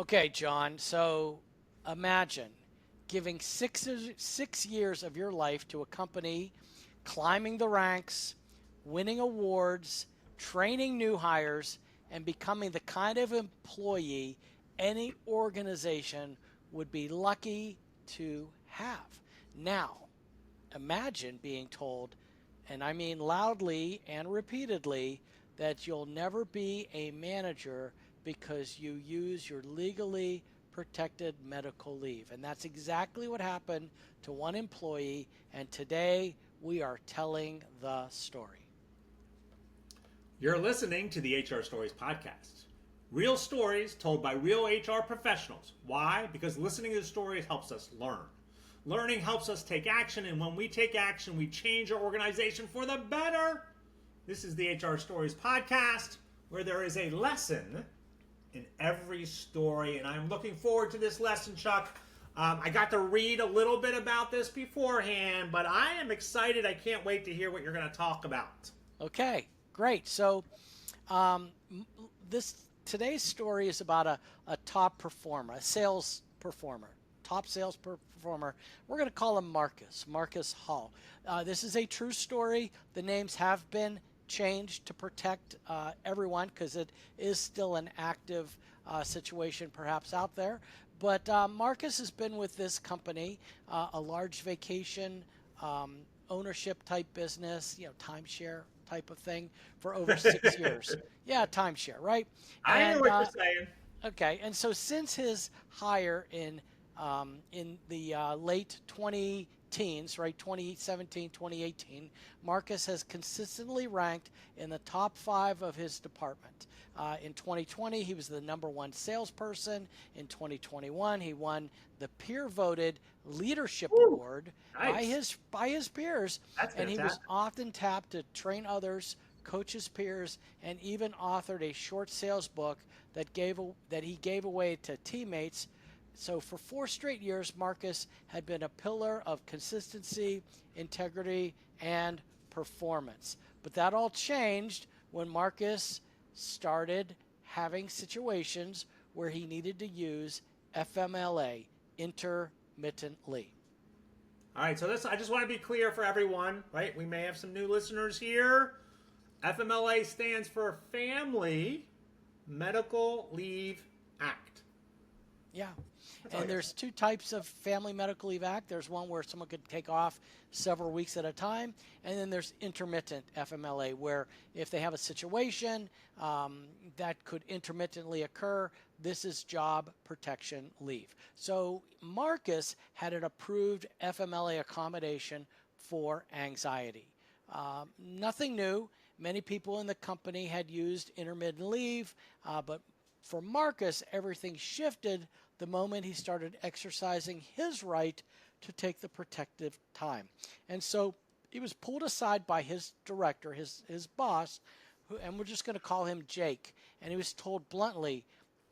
Okay, John. So imagine giving six years of your life to a company, climbing the ranks, winning awards, training new hires, and becoming the kind of employee any organization would be lucky to have. Now, imagine being told, and I mean loudly and repeatedly, that you'll never be a manager because you use your legally protected medical leave. And that's exactly what happened to one employee. And today we are telling the story. You're listening to the HR Stories podcast. Real stories told by real HR professionals. Why? Because listening to the stories helps us learn. Learning helps us take action, and when we take action, we change our organization for the better. This is the HR Stories podcast, where there is a lesson in every story, and I'm looking forward to this lesson, Chuck. I got to read a little bit about this beforehand, but I am excited. I can't wait to hear what you're going to talk about. Okay, great. So um, this today's story is about a top performer, a sales performer, top sales performer. We're going to call him Marcus Hall. This is a true story. The names have been changed to protect everyone because it is still an active situation perhaps out there. But Marcus has been with this company, a large vacation ownership type business, timeshare type of thing for over 6 years. Yeah, timeshare, right? I hear And what you're saying. okay, and so since his hire in the late 20 teens, right, 2017, 2018, Marcus has consistently ranked in the top five of his department. In 2020, he was the number one salesperson. In 2021, he won the peer-voted leadership Woo, award nice. by his peers, That's and he was fantastic. often tapped to train others, coach his peers, and even authored a short sales book that he gave away to teammates. So for 4 straight years, Marcus had been a pillar of consistency, integrity, and performance. But that all changed when Marcus started having situations where he needed to use FMLA intermittently. All right, so this I just want to be clear for everyone, right? We may have some new listeners here. FMLA stands for Family Medical Leave Act. Yeah. That's all I And got to there's say. two types of Family Medical Leave Act. There's one where someone could take off several weeks at a time, and then there's intermittent FMLA, where if they have a situation that could intermittently occur, this is job protection leave. So Marcus had an approved FMLA accommodation for anxiety. Nothing new. Many people in the company had used intermittent leave, but for Marcus, everything shifted the moment he started exercising his right to take the protective time. And so he was pulled aside by his director, his boss, and we're just going to call him Jake. And he was told bluntly,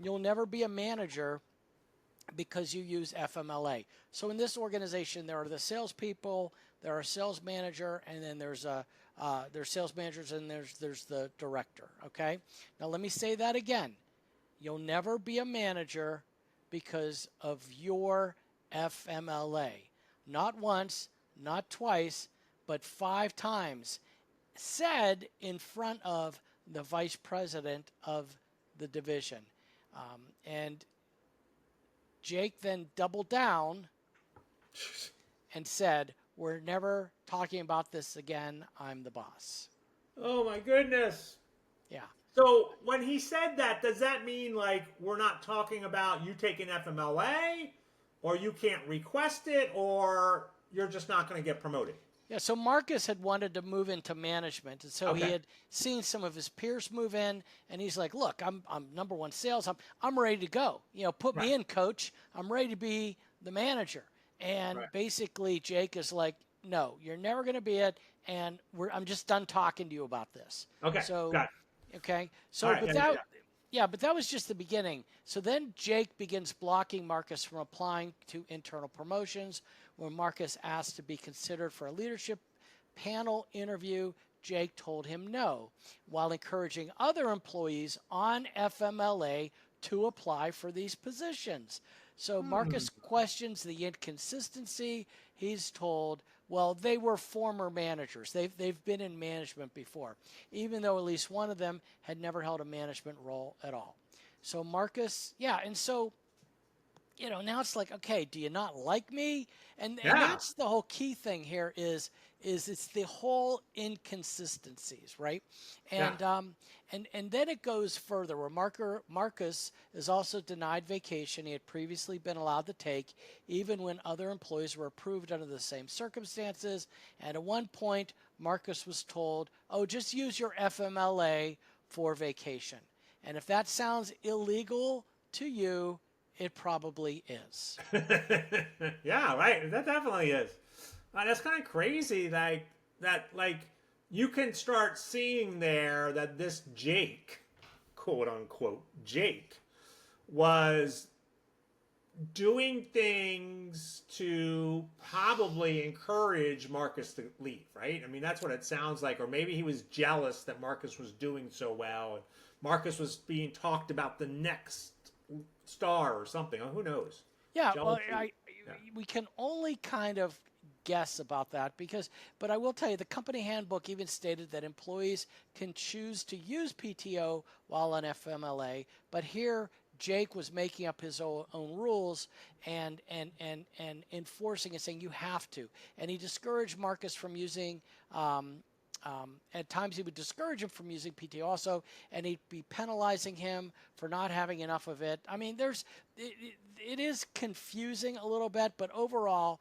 "You'll never be a manager because you use FMLA." So in this organization, there are the salespeople, there are a sales manager, and then there's sales managers, and there's the director. Okay. Now let me say that again. You'll never be a manager because of your FMLA. Not once, not twice, but 5 times, said in front of the vice president of the division. And Jake then doubled down and said, "We're never talking about this again. I'm the boss." Oh my goodness. Yeah. So when he said that, does that mean like we're not talking about you taking FMLA, or you can't request it, or you're just not going to get promoted? Yeah, so Marcus had wanted to move into management, and so he Okay. had seen some of his peers move in, and he's like, "Look, I'm number one sales. I'm ready to go. Put Right. me in, coach. I'm ready to be the manager." Right. And basically, Jake is like, "No, you're never going to be it, and I'm just done talking to you about this." Okay. So, Got it. okay, All so right. but Yeah. Yeah. that Yeah. yeah, but that was just the beginning. So then Jake begins blocking Marcus from applying to internal promotions. When Marcus asked to be considered for a leadership panel interview, Jake told him no, while encouraging other employees on FMLA to apply for these positions. So Hmm. Marcus questions the inconsistency. He's told, well, they were former managers. They've been in management before, even though at least one of them had never held a management role at all. So Marcus, yeah, and so now it's like, okay, do you not like me? And Yeah. that's the whole key thing here is it's the whole inconsistencies, right? Yeah. And then it goes further where Marcus is also denied vacation he had previously been allowed to take, even when other employees were approved under the same circumstances. And at one point, Marcus was told, "Oh, just use your FMLA for vacation." And if that sounds illegal to you, it probably is. Yeah, right. That definitely is. That's kind of crazy. Like you can start seeing there that this Jake, quote unquote Jake, was doing things to probably encourage Marcus to leave, right? I mean, that's what it sounds like. Or maybe he was jealous that Marcus was doing so well, and Marcus was being talked about the next star or something. Oh, who knows? Yeah, well, Jealousy. Yeah. we can only kind of guess about that but I will tell you, the company handbook even stated that employees can choose to use PTO while on FMLA, but here Jake was making up his own rules and enforcing and saying you have to, and he discouraged Marcus from using. At times, he would discourage him from using PTO also, and he'd be penalizing him for not having enough of it. I mean, it is confusing a little bit, but overall,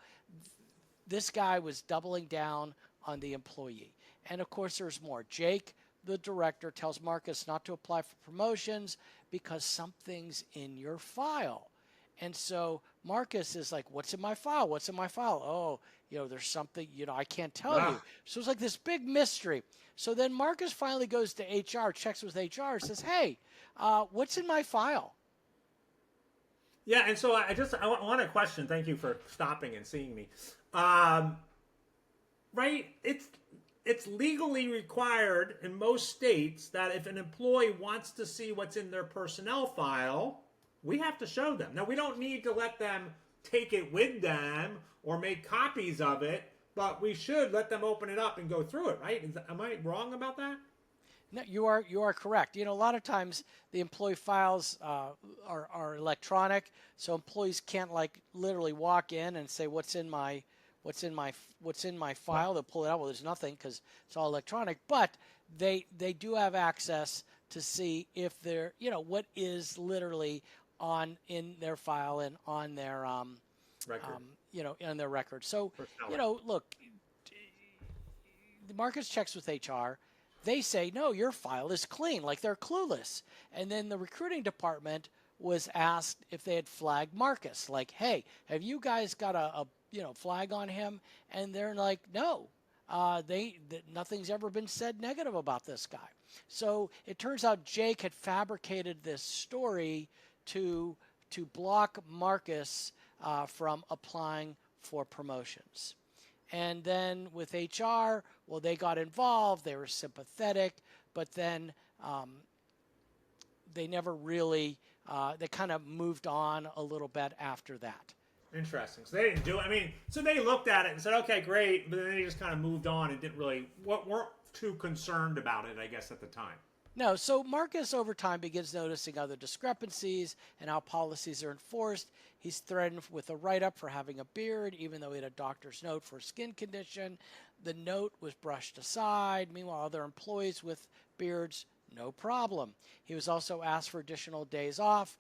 this guy was doubling down on the employee. And of course, there's more. Jake, the director, tells Marcus not to apply for promotions because something's in your file. And so Marcus is like, "What's in my file? What's in my file?" "Oh, there's something, I can't tell you." Ah. So it's like this big mystery. So then Marcus finally goes to HR, checks with HR, says, "Hey, what's in my file?" Yeah, and so I want to question. Thank you for stopping and seeing me. Um, right? It's legally required in most states that if an employee wants to see what's in their personnel file, we have to show them. Now, we don't need to let them take it with them or make copies of it, but we should let them open it up and go through it, right? Am I wrong about that? No, you are correct. A lot of times the employee files are electronic, so employees can't like literally walk in and say what's in my file. They'll pull it out. Well, there's nothing because it's all electronic. But they do have access to see if they're what is literally on in their file and on their Record. in their record. So Personnel record. look, the Marcus checks with HR. They say, no, your file is clean, like they're clueless. And then the recruiting department was asked if they had flagged Marcus, like, hey, have you guys got a flag on him? And they're like, no, nothing's ever been said negative about this guy. So it turns out Jake had fabricated this story to block Marcus from applying for promotions. And then with HR, well, they got involved. They were sympathetic, but then they never really, they kind of moved on a little bit after that. Interesting. So they didn't do it. I mean, so they looked at it and said, "Okay, great," but then they just kind of moved on and didn't really weren't too concerned about it, I guess, at the time. No, so Marcus over time begins noticing other discrepancies and how policies are enforced. He's threatened with a write-up for having a beard, even though he had a doctor's note for a skin condition. The note was brushed aside. Meanwhile, other employees with beards, no problem. He was also asked for additional days off,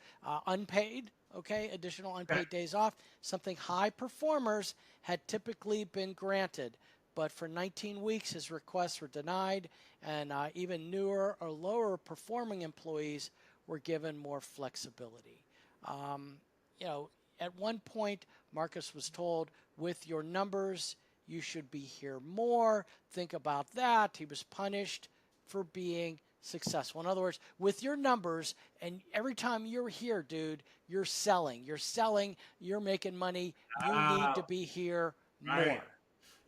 unpaid, okay, additional unpaid days off, something high performers had typically been granted. But for 19 weeks, his requests were denied, and even newer or lower performing employees were given more flexibility. Um, at one point, Marcus was told, with your numbers, you should be here more. Think about that. He was punished for being successful. In other words, with your numbers, and every time you're here, dude, you're selling. You're making money. You need to Oh, be here right. more.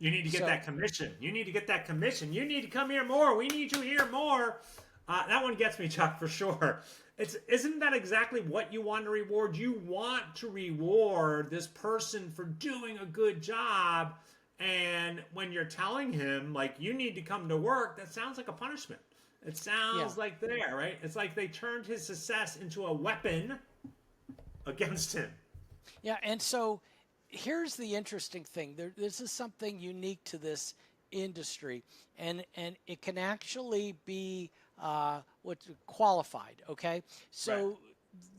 You need to get So that commission. You need to get that commission. You need to come here more. We need you here more. That one gets me, Chuck, for sure. isn't that exactly what you want to reward? You want to reward this person for doing a good job, and when you're telling him like you need to come to work, that sounds like a punishment. It Yeah. sounds like there, right? It's like they turned his success into a weapon against him. Yeah, and so here's the interesting thing. This is something unique to this industry, and it can actually be what's qualified. Okay, Right. so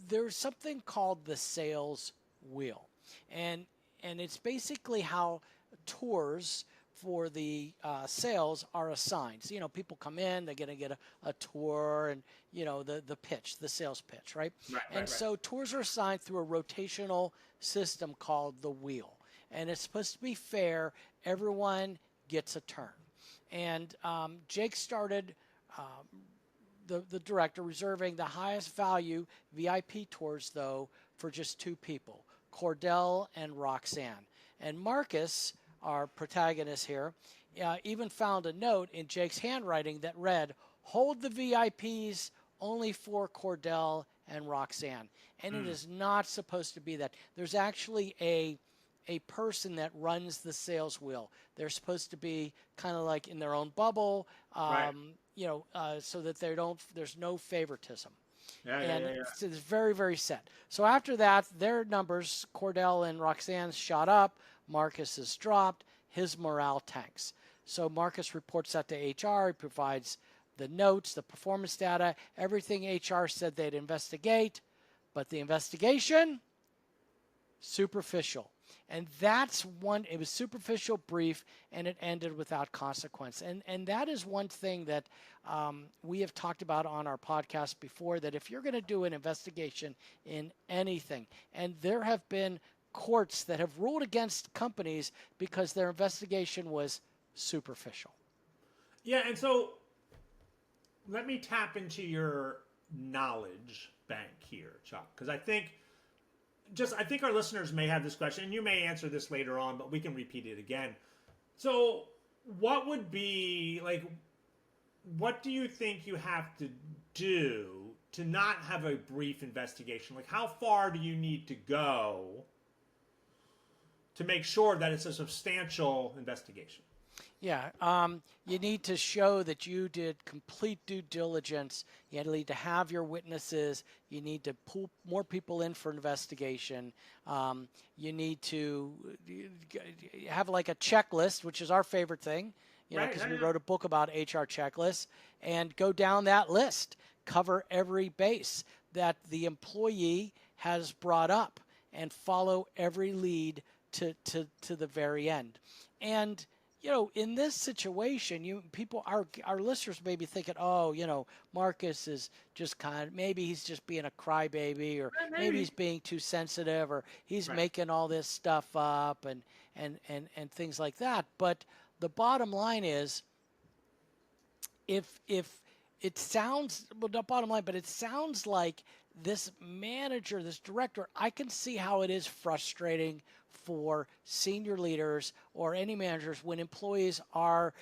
there's something called the sales wheel, and and it's basically how tours for the sales are assigned. So, people come in, they're going to get a tour and, the pitch, the sales pitch, right? Right, And right, right. so tours are assigned through a rotational system called the wheel. And it's supposed to be fair. Everyone gets a turn. And Jake started the director reserving the highest value VIP tours, though, for just two people, Cordell and Roxanne. And Marcus, our protagonist here, even found a note in Jake's handwriting that read, "Hold the VIPs only for Cordell and Roxanne." And it is not supposed to be that. There's actually a person that runs the sales wheel. They're supposed to be kind of like in their own bubble, Right. so that there's no favoritism. Yeah, yeah, And yeah, yeah. it's very, very set. So after that, their numbers, Cordell and Roxanne, shot up. Marcus has dropped. His morale tanks. So Marcus reports that to HR. He provides the notes, the performance data, everything HR said they'd investigate. But the investigation, superficial. And that's one, it was superficial, brief, and it ended without consequence. And that is one thing that we have talked about on our podcast before, that if you're going to do an investigation in anything, and there have been courts that have ruled against companies because their investigation was superficial. Yeah, and so let me tap into your knowledge bank here, Chuck, because I think our listeners may have this question, and you may answer this later on, but we can repeat it again. So, what would be like? What do you think you have to do to not have a brief investigation? Like, how far do you need to go to make sure that it's a substantial investigation? Yeah, you need to show that you did complete due diligence. You need to have your witnesses. You need to pull more people in for investigation. You need to have like a checklist, which is our favorite thing, Right. because Yeah, we yeah. wrote a book about HR checklists, and go down that list, cover every base that the employee has brought up, and follow every lead to the very end. And in this situation, our listeners may be thinking, oh, Marcus is just maybe he's just being a crybaby, or maybe he's Maybe. being too sensitive, or he's Right. making all this stuff up and things like that. But the bottom line is, if it sounds, well, not bottom line, but it sounds like this manager, this director, I can see how it is frustrating for senior leaders or any managers when employees are,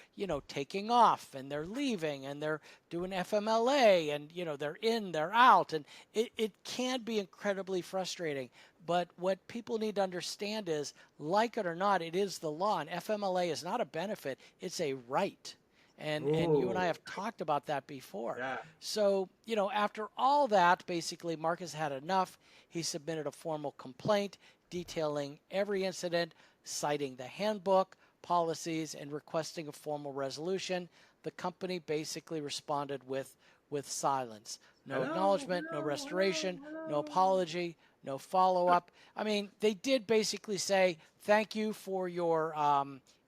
taking off and they're leaving and they're doing FMLA, and, they're in, they're out. And it can be incredibly frustrating. But what people need to understand is, like it or not, it is the law. And FMLA is not a benefit, it's a right. And you and I Ooh. have talked about that before. Yeah. So, after all that, basically, Marcus had enough. He submitted a formal complaint detailing every incident, citing the handbook, policies, and requesting a formal resolution. The company basically responded with silence. No Hello. acknowledgement, no Hello. Hello. restoration, no Hello. apology, no follow up. I mean, they did basically say, thank you for your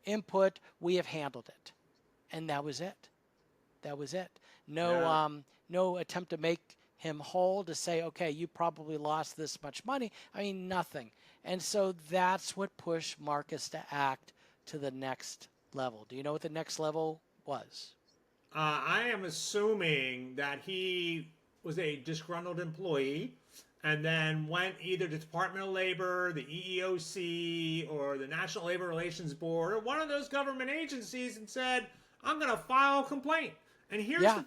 input. We have handled it. And that was it. That was it. No, Yeah. no attempt to make him whole, to say, okay, you probably lost this much money. I mean, nothing. And so that's what pushed Marcus to act to the next level. Do you know what the next level was? I am assuming that he was a disgruntled employee and then went either to Department of Labor, the EEOC, or the National Labor Relations Board, or one of those government agencies and said, I'm going to file a complaint. And Yeah,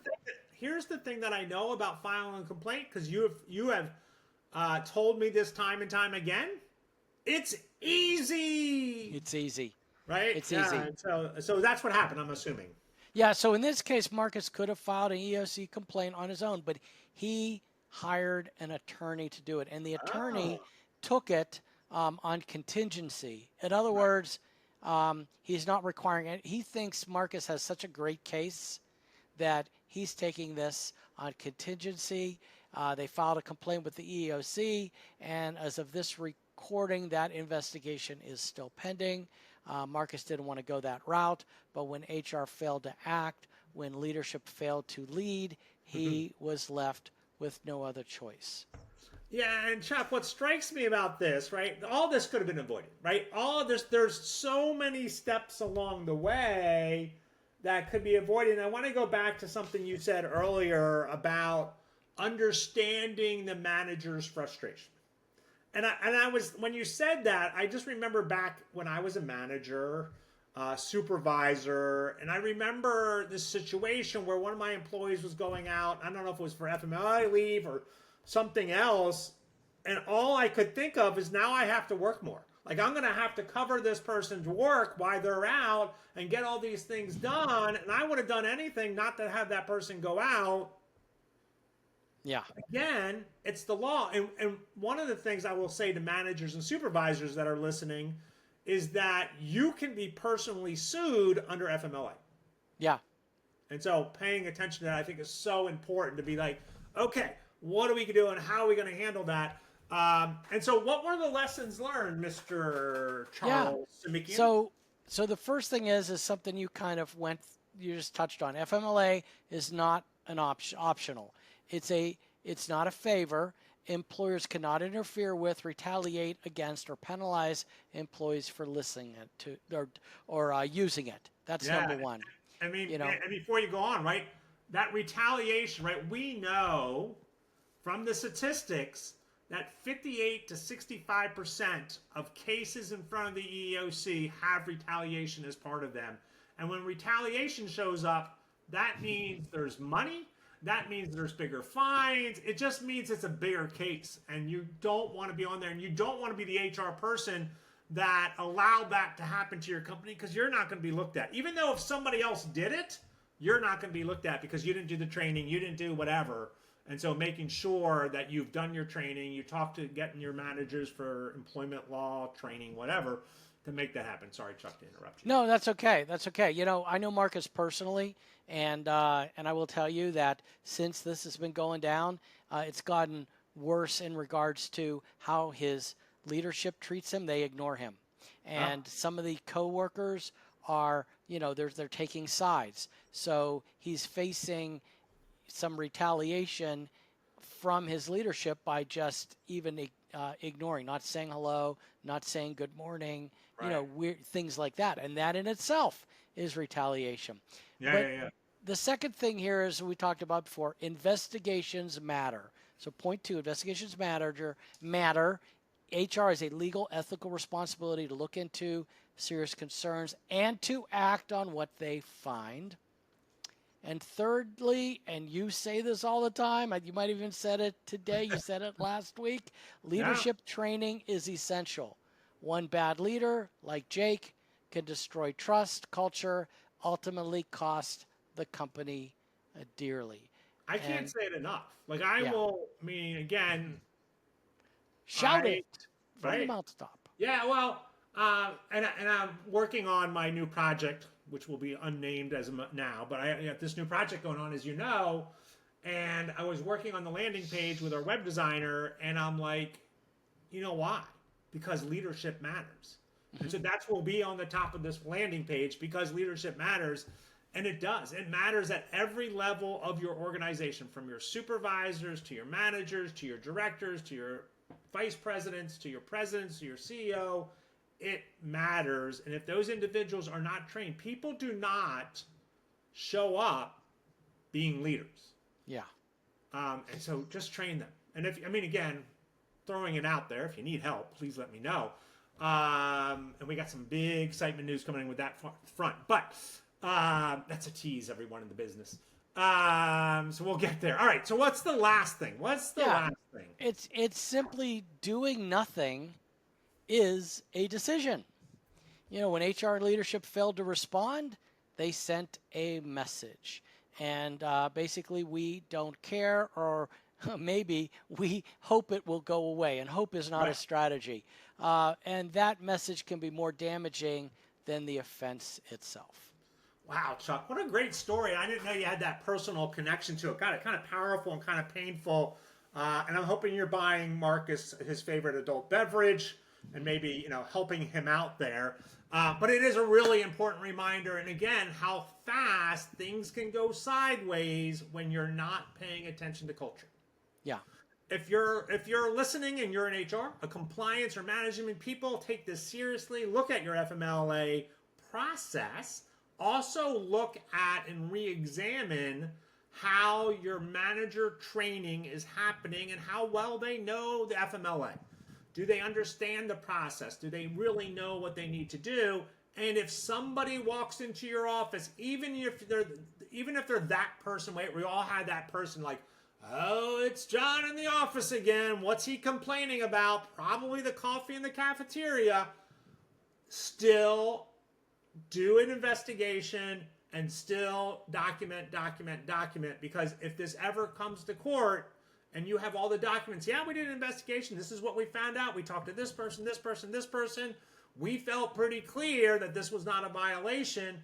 here's the thing that I know about filing a complaint, because you have told me this time and time again. It's easy. It's easy. Right? It's Yeah. easy. And so that's what happened, I'm assuming. Yeah, so in this case, Marcus could have filed an EOC complaint on his own, but he hired an attorney to do it. And the attorney Oh. took it on contingency. In other words, he's not requiring it. He thinks Marcus has such a great case that he's taking this on contingency. They filed a complaint with the EEOC, and as of this recording, that investigation is still pending. Marcus didn't want to go that route, but when HR failed to act, when leadership failed to lead, he was left with no other choice. Yeah, and Chuck, what strikes me about this, right? All this could have been avoided, right? All of this, there's so many steps along the way that could be avoided. And I want to go back to something you said earlier about understanding the manager's frustration. And I was, when you said that, I just remember back when I was a manager, supervisor, and I remember this situation where one of my employees was going out. I don't know if it was for FMLA leave or something else, and all I could think of is now I have to work more. Like, I'm going to have to cover this person's work while they're out and get all these things done, and I would have done anything not to have that person go out. Yeah. Again, it's the law. And one of the things I will say to managers and supervisors that are listening is that you can be personally sued under FMLA. Yeah. And so paying attention to that, I think, is so important to be like, okay, what are we going to do and how are we going to handle that? And so what were the lessons learned, Mr. Charles Simikian? So the first thing is something you kind of you just touched on. FMLA is not an optional. It's not a favor. Employers cannot interfere with, retaliate against, or penalize employees for listening to or using it. That's number one. I mean, and before you go on, right, that retaliation, right, we know from the statistics that 58 to 65% of cases in front of the EEOC have retaliation as part of them. And when retaliation shows up, that means there's money. That means there's bigger fines. It just means it's a bigger case. And you don't want to be on there. And you don't want to be the HR person that allowed that to happen to your company, because you're not going to be looked at. Even though if somebody else did it, you're not going to be looked at because you didn't do the training, you didn't do whatever. And so making sure that you've done your training, you talk to getting your managers for employment law, training, whatever, to make that happen. Sorry, Chuck, to interrupt you. No, that's okay. That's okay. I know Marcus personally, and I will tell you that since this has been going down, it's gotten worse in regards to how his leadership treats him. They ignore him, and some of the coworkers are, they're taking sides. So he's facing some retaliation from his leadership by just even ignoring, not saying hello, not saying good morning, weird things like that. And that in itself is retaliation. Yeah. The second thing here is we talked about before, investigations matter. So point two, investigations matter. HR has a legal, ethical responsibility to look into serious concerns and to act on what they find. And thirdly, and you say this all the time, you might have even said it today, you said it last week, leadership training is essential. One bad leader, like Jake, can destroy trust, culture, ultimately cost the company dearly. I can't say it enough. Like, again, shout it from the mountaintop. Yeah, well, and I'm working on my new project, which will be unnamed as of now, but I got this new project going on, as you know, and I was working on the landing page with our web designer, and I'm like, you know why? Because leadership matters. And so that's what will be on the top of this landing page, because leadership matters. And it does. It matters at every level of your organization, from your supervisors to your managers to your directors to your vice presidents to your presidents to your CEO. It matters. And if those individuals are not trained, people do not show up being leaders. Yeah. And so just train them. And again, throwing it out there, if you need help, please let me know. And we got some big excitement news coming in with that front. But that's a tease, everyone in the business. So we'll get there. All right. So what's the last thing? What's the Yeah, last thing? it's simply doing nothing is a decision. When HR leadership failed to respond, they sent a message. And basically, we don't care, or maybe we hope it will go away. And hope is not a Right. strategy. And that message can be more damaging than the offense itself. Wow, Chuck, what a great story. I didn't know you had that personal connection to it. Got it kind of powerful and kind of painful. And I'm hoping you're buying Marcus his favorite adult beverage and maybe, helping him out there. But it is a really important reminder. And again, how fast things can go sideways when you're not paying attention to culture. Yeah. If you're listening and you're in HR, a compliance or management people, take this seriously. Look at your FMLA process. Also look at and re-examine how your manager training is happening and how well they know the FMLA. Do they understand the process? Do they really know what they need to do? And if somebody walks into your office, even if they're that person, we all had that person like, oh, it's John in the office again. What's he complaining about? Probably the coffee in the cafeteria. Still do an investigation and still document, because if this ever comes to court and you have all the documents, yeah, we did an investigation. This is what we found out. We talked to this person, this person, this person. We felt pretty clear that this was not a violation.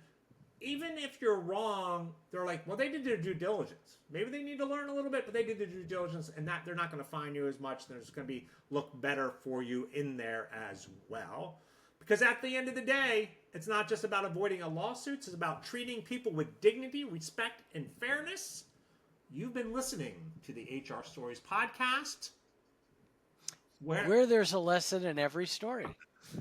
Even if you're wrong, they're like, well, they did their due diligence. Maybe they need to learn a little bit, but they did their due diligence, and that they're not going to fine you as much. There's going to look better for you in there as well. Because at the end of the day, it's not just about avoiding a lawsuit. It's about treating people with dignity, respect, and fairness. You've been listening to the HR Stories podcast. Where there's a lesson in every story.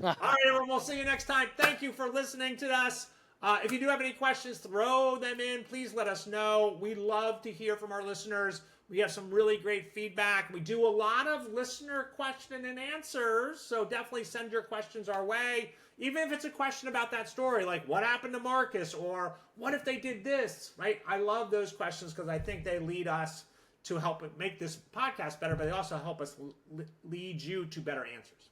All right, everyone. We'll see you next time. Thank you for listening to us. If you do have any questions, throw them in. Please let us know. We love to hear from our listeners. We have some really great feedback. We do a lot of listener question and answers, so definitely send your questions our way. Even if it's a question about that story, like what happened to Marcus, or what if they did this, right? I love those questions because I think they lead us to help make this podcast better, but they also help us lead you to better answers.